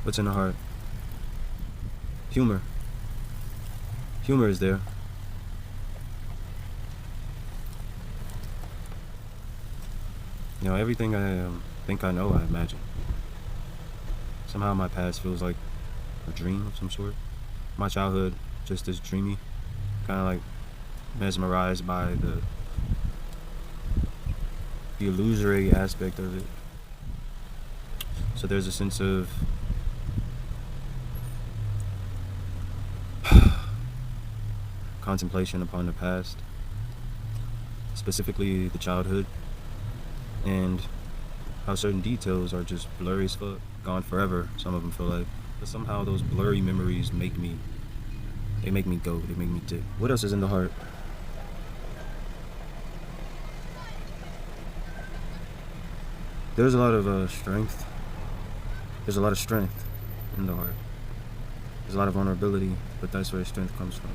What's in the heart? Humor. Humor is there. You know, everything I think I know, I imagine. Somehow my past feels like a dream of some sort. My childhood, just as dreamy. Kind of like mesmerized by the illusory aspect of it. So there's a sense of contemplation upon the past, specifically the childhood, and how certain details are just blurry as fuck, gone forever, some of them feel like. But somehow those blurry memories make me go, they make me tick. What else is in the heart? There's a lot of strength. There's a lot of strength in the heart. There's a lot of vulnerability, but that's where the strength comes from.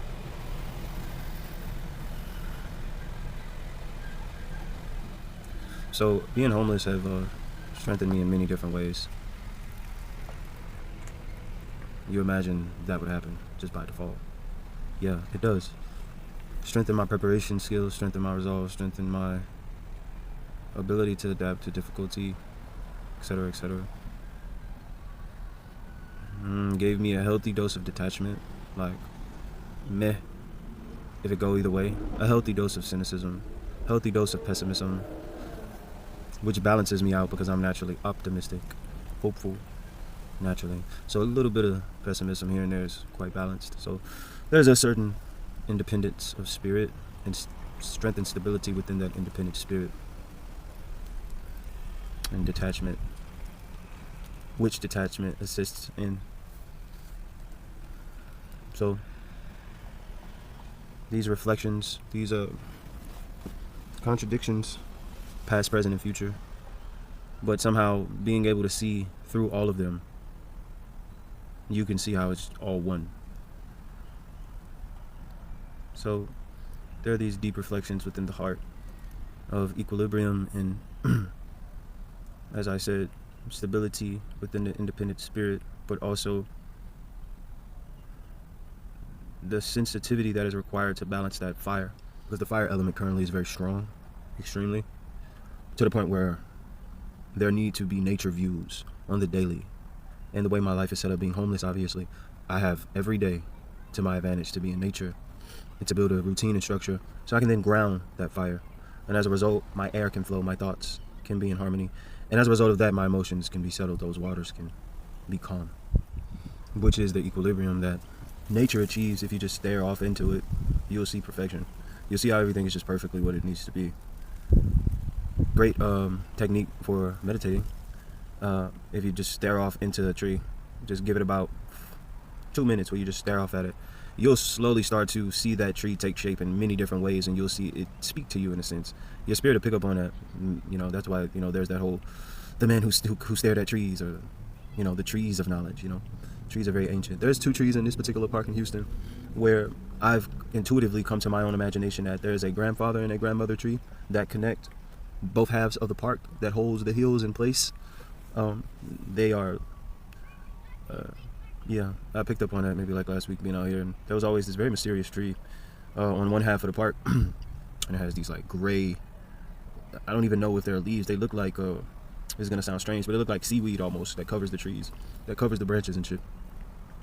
So being homeless have strengthened me in many different ways. You imagine that would happen just by default. Yeah, it does. Strengthen my preparation skills, strengthen my resolve, strengthen my ability to adapt to difficulty, etc., etc. Gave me a healthy dose of detachment, like meh, if it go either way. A healthy dose of cynicism, healthy dose of pessimism, which balances me out because I'm naturally optimistic, hopeful, naturally. So a little bit of pessimism here and there is quite balanced. So there's a certain independence of spirit and strength and stability within that independent spirit and detachment, which detachment assists in. So these reflections, these contradictions, past, present, and future, but somehow being able to see through all of them, you can see how it's all one. So there are these deep reflections within the heart of equilibrium and as I said, stability within the independent spirit, but also the sensitivity that is required to balance that fire, because the fire element currently is very strong, extremely, to the point where there need to be nature views on the daily. And the way my life is set up, being homeless, obviously, I have every day to my advantage to be in nature and to build a routine and structure so I can then ground that fire. And as a result, my air can flow, my thoughts can be in harmony. And as a result of that, my emotions can be settled, those waters can be calm, which is the equilibrium that nature achieves. If you just stare off into it, you'll see perfection. You'll see how everything is just perfectly what it needs to be. Great technique for meditating. If you just stare off into a tree, just give it about 2 minutes where you just stare off at it, you'll slowly start to see that tree take shape in many different ways, and you'll see it speak to you in a sense. Your spirit will pick up on that. You know, that's why, you know, there's that whole, the man who stared at trees, or, you know, the trees of knowledge, you know. Trees are very ancient. There's 2 trees in this particular park in Houston where I've intuitively come to my own imagination that there's a grandfather and a grandmother tree that connect both halves of the park, that holds the hills in place. They are, yeah, I picked up on that maybe like last week being out here, and there was always this very mysterious tree on one half of the park, and it has these like gray, I don't even know if they're leaves, they look like, this is gonna sound strange, but they look like seaweed almost, that covers the trees, that covers the branches and shit,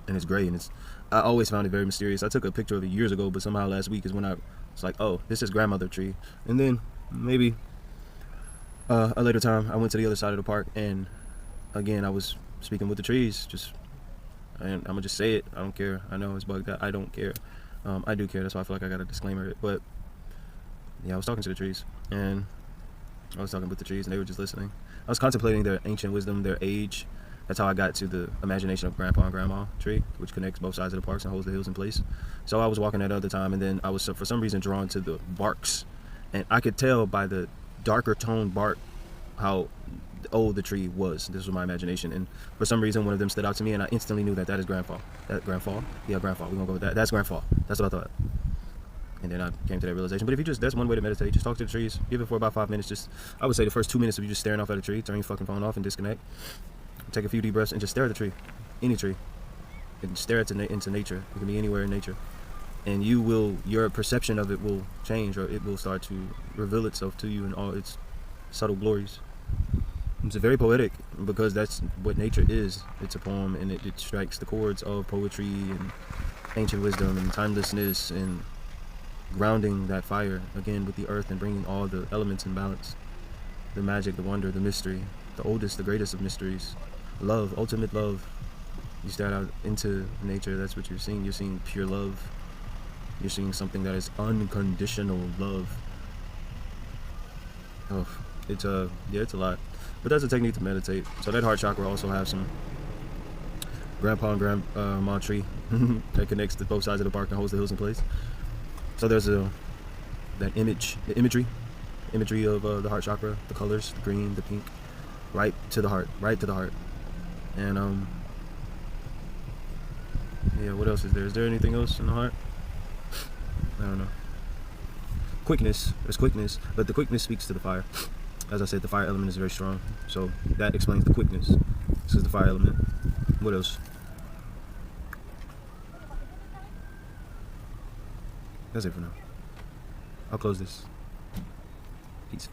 and it's gray, and I always found it very mysterious. I took a picture of it years ago, but somehow last week is when it's like, oh, this is grandmother tree. And then maybe a later time, I went to the other side of the park, and again, I was speaking with the trees, and I'm gonna just say it. I don't care. I know it's bugged out. I don't care. I do care. That's why I feel like I got to disclaimer it. But yeah, I was talking to the trees, and I was talking with the trees, and they were just listening. I was contemplating their ancient wisdom, their age. That's how I got to the imagination of Grandpa and Grandma tree, which connects both sides of the parks and holds the hills in place. So I was walking that other time, and then I was for some reason drawn to the barks, and I could tell by the darker toned bark how old the tree was. This was my imagination, and for some reason one of them stood out to me, and I instantly knew that is Grandpa. That Grandpa? Yeah, Grandpa. We're gonna go with that. That's Grandpa. That's what I thought. And then I came to that realization. But if you just, that's one way to meditate. Just talk to the trees. Give it for about 5 minutes. Just, I would say the first 2 minutes of you just staring off at a tree, turn your fucking phone off and disconnect. Take a few deep breaths and just stare at the tree. any tree and stare into nature. It can be anywhere in nature, and your perception of it will change, or it will start to reveal itself to you in all its subtle glories. It's very poetic because that's what nature is. It's a poem, and it strikes the chords of poetry and ancient wisdom and timelessness, and grounding that fire again with the earth and bringing all the elements in balance. The magic, the wonder, the mystery, the oldest, the greatest of mysteries. Love, ultimate love. You start out into nature, that's what you're seeing. You're seeing pure love. You're seeing something that is unconditional love. Oh, it's it's a lot. But that's a technique to meditate. So that heart chakra also has some grandpa and grandma tree that connects to both sides of the park and holds the hills in place. So there's the imagery of the heart chakra, the colors, the green, the pink, right to the heart. And yeah, what else is there? Is there anything else in the heart? I don't know. Quickness. There's quickness, but the quickness speaks to the fire. As I said, the fire element is very strong, so that explains the quickness. This is the fire element. What else? That's it for now. I'll close this. Peace.